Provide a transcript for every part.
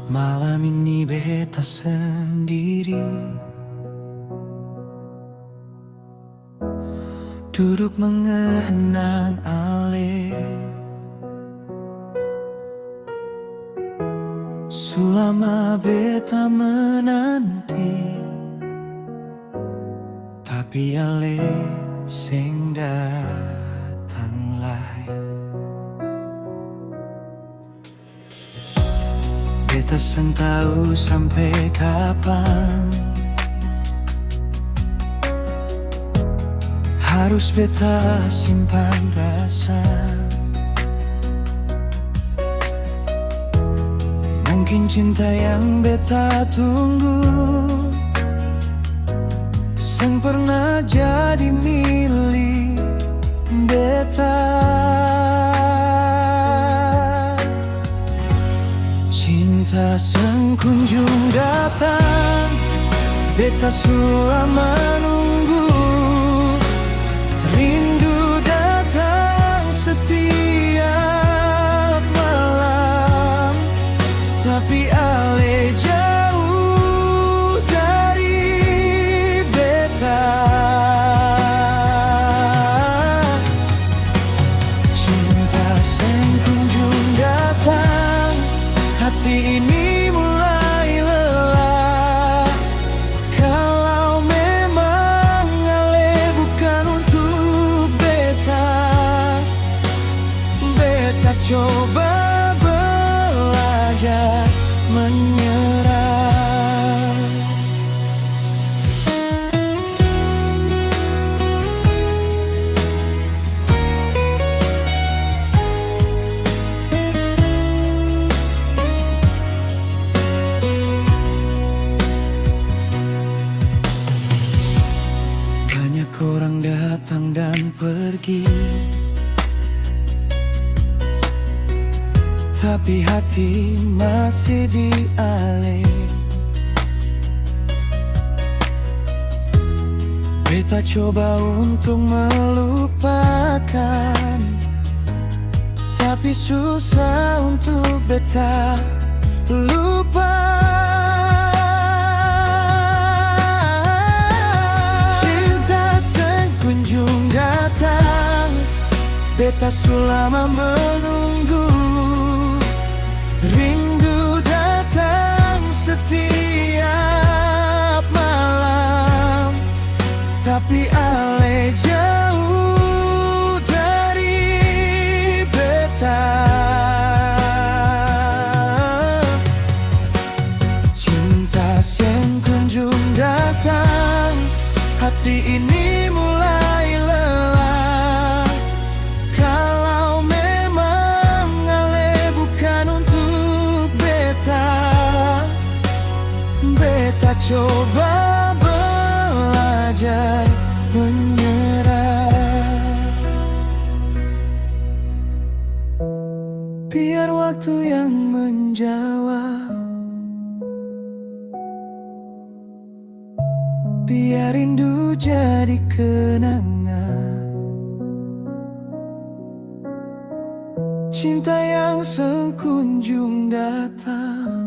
Malam ini beta sendiri, duduk mengenang ale. Selama beta menanti, tapi ale sing datang lai. Beta seng tahu sampai kapan harus beta simpan rasa. Mungkin cinta yang beta tunggu seng pernah jadi milik beta. Cinta seng kunjung datang, beta selama nunggu. Rindu datang setiap malam, tapi ale jauh dari beta. Cinta seng kunjung datang, hati ini mulai lelah. Kalau memang ale bukan untuk beta, beta coba belajar menyerah. Banyak orang datang dan pergi, tapi hati masih di ale. Beta coba untuk melupakan, tapi susah untuk beta lupa. Cinta seng kunjung datang, beta selama menunggu. Rindu datang setiap malam, tapi ale jauh dari beta. Cinta yang kunjung datang, hati ini mulai lelah. Kalau memang ale bukan untuk beta, beta coba belajar menyerah. Biar waktu yang menjawab, biar rindu jadi kenangan. Cinta yang seng kunjung datang,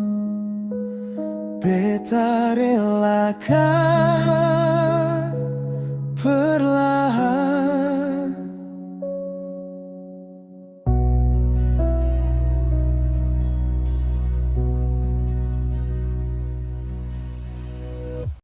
beta relakan perlahan.